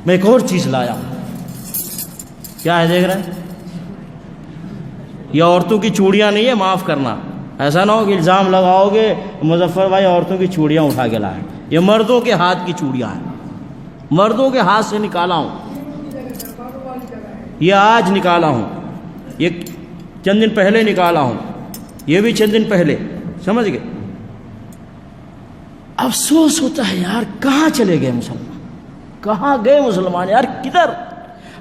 میں ایک اور چیز لایا ہوں. کیا ہے دیکھ رہے ہیں؟ یہ عورتوں کی چوڑیاں نہیں ہے، معاف کرنا. ایسا نہ ہو کہ الزام لگاؤ گے مظفر بھائی عورتوں کی چوڑیاں اٹھا کے لائے. یہ مردوں کے ہاتھ کی چوڑیاں ہیں، مردوں کے ہاتھ سے نکالا ہوں. یہ آج نکالا ہوں، یہ چند دن پہلے نکالا ہوں، یہ بھی چند دن پہلے. سمجھ گئے؟ افسوس ہوتا ہے یار، کہاں چلے گئے مسلمان؟ کہاں گئے مسلمان یار؟ کدھر؟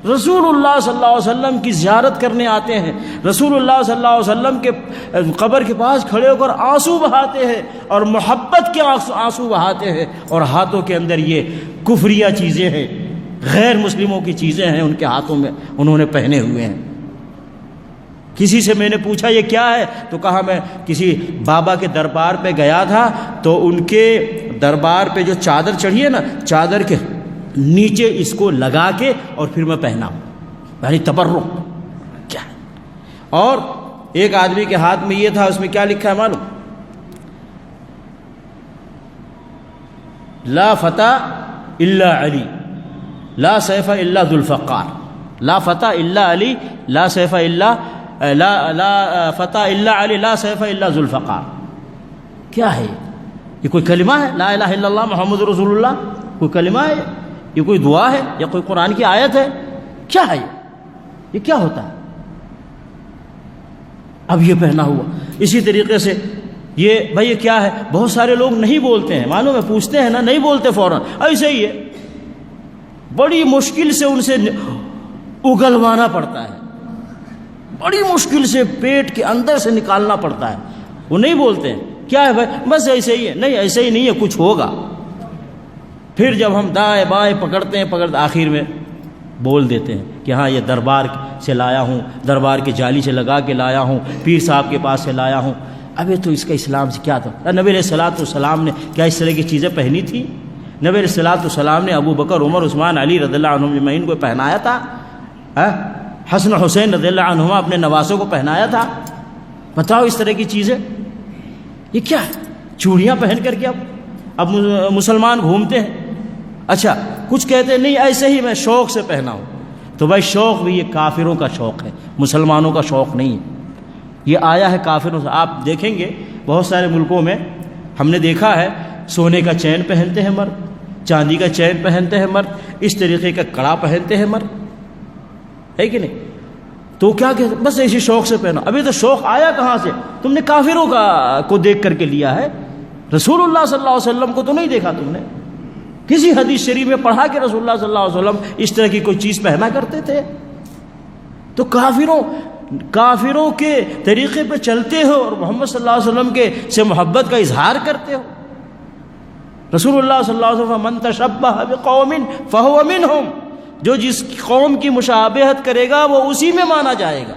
رسول اللہ صلی اللہ علیہ وسلم کی زیارت کرنے آتے ہیں، رسول اللہ صلی اللہ علیہ وسلم کے قبر کے پاس کھڑے ہو کر آنسو بہاتے ہیں اور محبت کے آنسو بہاتے ہیں، اور ہاتھوں کے اندر یہ کفریہ چیزیں ہیں، غیر مسلموں کی چیزیں ہیں ان کے ہاتھوں میں انہوں نے پہنے ہوئے ہیں. کسی سے میں نے پوچھا یہ کیا ہے؟ تو کہا میں کسی بابا کے دربار پہ گیا تھا تو ان کے دربار پہ جو چادر چڑھی ہے نا، چادر کے نیچے اس کو لگا کے اور پھر میں پہنا ہوں. یعنی تبرک کیا ہے. اور ایک آدمی کے ہاتھ میں یہ تھا، اس میں کیا لکھا ہے معلوم؟ لا فتح الا علی، لا سیف الا ذوالفقار. لا فتح الا علی، لا سیف الا لا فتح الا علی، لا سیف الا ذوالفقار. کیا ہے یہ؟ کوئی کلمہ ہے؟ لا الہ الا اللہ محمد رسول اللہ کوئی کلمہ ہے؟ یہ کوئی دعا ہے یا کوئی قرآن کی آیت ہے؟ کیا ہے یہ کیا ہوتا ہے؟ اب یہ پہنا ہوا. اسی طریقے سے یہ بھائی یہ کیا ہے؟ بہت سارے لوگ نہیں بولتے ہیں، معلوم ہے، پوچھتے ہیں نا، نہیں بولتے فوراً. ایسے ہی ہے، بڑی مشکل سے ان سے اگلوانا پڑتا ہے، بڑی مشکل سے پیٹ کے اندر سے نکالنا پڑتا ہے. وہ نہیں بولتے ہیں. کیا ہے بھائی؟ بس ایسے ہی ہے. نہیں ایسے ہی نہیں ہے، کچھ ہوگا. پھر جب ہم دائیں بائیں پکڑتے ہیں، آخر میں بول دیتے ہیں کہ ہاں یہ دربار سے لایا ہوں، دربار کے جالی سے لگا کے لایا ہوں، پیر صاحب کے پاس سے لایا ہوں. ابھی تو اس کا اسلام سے کیا تھا؟ نبی علیہ الصلوۃ والسلام نے کیا اس طرح کی چیزیں پہنی تھی؟ نبی علیہ الصلوۃ والسلام نے ابو بکر، عمر، عثمان، علی رضی اللہ عنہم اجمعین کو پہنایا تھا. حسن حسین رضی اللہ عنہما اپنے نواسوں کو پہنایا تھا. بتاؤ اس طرح کی چیزیں یہ کیا ہے؟ چوڑیاں پہن کر کے اب مسلمان گھومتے ہیں. اچھا کچھ کہتے ہیں نہیں ایسے ہی میں شوق سے پہنا ہوں. تو بھائی شوق بھی یہ کافروں کا شوق ہے، مسلمانوں کا شوق نہیں ہے. یہ آیا ہے کافروں سے. آپ دیکھیں گے بہت سارے ملکوں میں ہم نے دیکھا ہے سونے کا چین پہنتے ہیں مرد، چاندی کا چین پہنتے ہیں مرد، اس طریقے کا کڑا پہنتے ہیں مرد، ہے کہ نہیں؟ تو کیا کہتے؟ بس ایسی شوق سے پہنا. ابھی تو شوق آیا کہاں سے؟ تم نے کافروں کو دیکھ کر کے لیا ہے. رسول اللہ صلی اللہ علیہ وسلم کو تو نہیں دیکھا تم نے. کسی حدیث شریف میں پڑھا کہ رسول اللہ صلی اللہ علیہ وسلم اس طرح کی کوئی چیز پہنا کرتے تھے؟ تو کافروں کے طریقے پہ چلتے ہو اور محمد صلی اللہ علیہ وسلم کے سے محبت کا اظہار کرتے ہو. رسول اللہ صلی اللہ علیہ وسلم من تشبہ بقوم فہو منہم، جو جس قوم کی مشابہت کرے گا وہ اسی میں مانا جائے گا.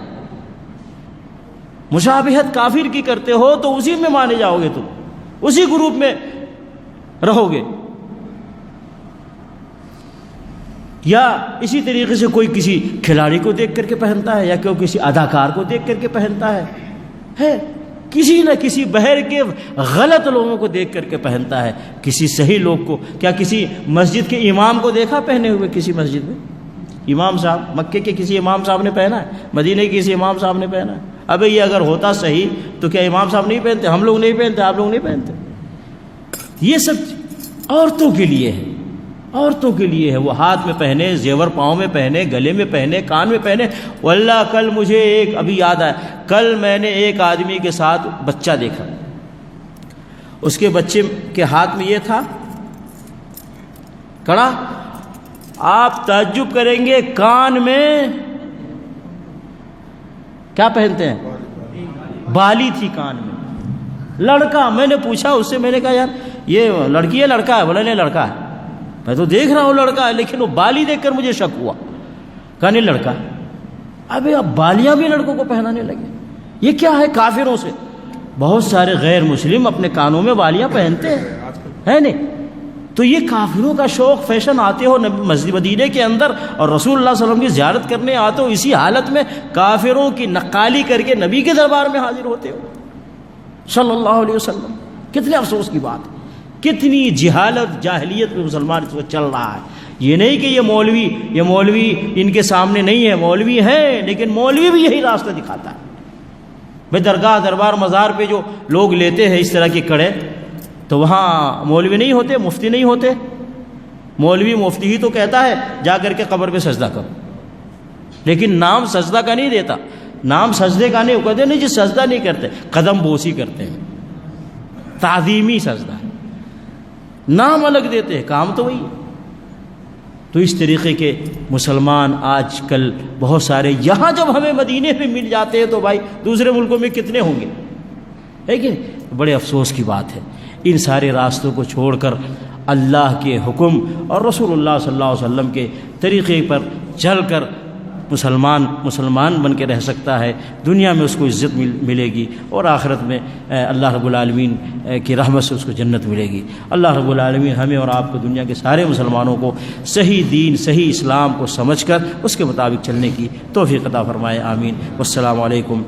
مشابہت کافر کی کرتے ہو تو اسی میں مانے جاؤ گے، تم اسی گروپ میں رہو گے. یا اسی طریقے سے کوئی کسی کھلاڑی کو دیکھ کر کے پہنتا ہے، یا کوئی کسی اداکار کو دیکھ کر کے پہنتا ہے کسی نہ کسی بہر کے غلط لوگوں کو دیکھ کر کے پہنتا ہے. کسی صحیح لوگ کو کیا کسی مسجد کے امام کو دیکھا پہنے ہوئے؟ کسی مسجد میں امام صاحب، مکے کے کسی امام صاحب نے پہنا ہے؟ مدینے کے کسی امام صاحب نے پہنا ہے؟ ابے یہ اگر ہوتا صحیح تو کیا امام صاحب نہیں پہنتے؟ ہم لوگ نہیں پہنتے؟ آپ لوگ نہیں پہنتے؟ یہ سب عورتوں کے لیے ہے، عورتوں کے لیے ہے. وہ ہاتھ میں پہنے، زیور پاؤں میں پہنے، گلے میں پہنے، کان میں پہنے. واللہ کل مجھے ابھی یاد آیا، کل میں نے ایک آدمی کے ساتھ بچہ دیکھا، اس کے بچے کے ہاتھ میں یہ تھا کڑا. آپ تعجب کریں گے، کان میں کیا پہنتے ہیں؟ بالی تھی کان میں. لڑکا. میں نے پوچھا اس سے، میں نے کہا یار یہ لڑکی ہے لڑکا ہے؟ بولا نہیں لڑکا ہے. میں تو دیکھ رہا ہوں لڑکا ہے، لیکن وہ بالی دیکھ کر مجھے شک ہوا. کہا نہیں لڑکا. ابھی اب بالیاں بھی لڑکوں کو پہنانے لگے. یہ کیا ہے؟ کافروں سے. بہت سارے غیر مسلم اپنے کانوں میں بالیاں پہنتے ہیں، ہے نہیں؟ تو یہ کافروں کا شوق. فیشن آتے ہو مسجد مدینے کے اندر اور رسول اللہ صلی اللہ علیہ وسلم کی زیارت کرنے آتے ہو، اسی حالت میں کافروں کی نقالی کر کے نبی کے دربار میں حاضر ہوتے ہو صلی اللہ علیہ وسلم. کتنے افسوس کی بات ہے، کتنی جہالت جاہلیت میں مسلمان اس وقت چل رہا ہے. یہ نہیں کہ یہ مولوی ان کے سامنے نہیں ہے، مولوی ہے، لیکن مولوی بھی یہی راستہ دکھاتا ہے۔ بھائی درگاہ دربار مزار پہ جو لوگ لیتے ہیں اس طرح کے کڑے، تو وہاں مولوی نہیں ہوتے، مفتی نہیں ہوتے؟ مولوی مفتی ہی تو کہتا ہے جا کر کے قبر پہ سجدہ کرو، لیکن نام سجدہ کا نہیں دیتا، نام سجدے کا نہیں، وہ کہتے نہیں جی سجدہ نہیں کرتے، قدم بوسی کرتے ہیں، تعظیمی سجدہ ہے، نام الگ دیتے ہیں، کام تو وہی ہے۔ تو اس طریقے کے مسلمان آج کل بہت سارے، یہاں جب ہمیں مدینے میں مل جاتے ہیں تو بھائی دوسرے ملکوں میں کتنے ہوں گے، لیکن بڑے افسوس کی بات ہے ان سارے راستوں کو چھوڑ کر اللہ کے حکم اور رسول اللہ صلی اللہ علیہ وسلم کے طریقے پر چل کر مسلمان بن کے رہ سکتا ہے، دنیا میں اس کو عزت ملے گی اور آخرت میں اللہ رب العالمین کی رحمت سے اس کو جنت ملے گی۔ اللہ رب العالمین ہمیں اور آپ کو، دنیا کے سارے مسلمانوں کو صحیح دین، صحیح اسلام کو سمجھ کر اس کے مطابق چلنے کی توفیق عطا فرمائے، آمین۔ والسلام علیکم۔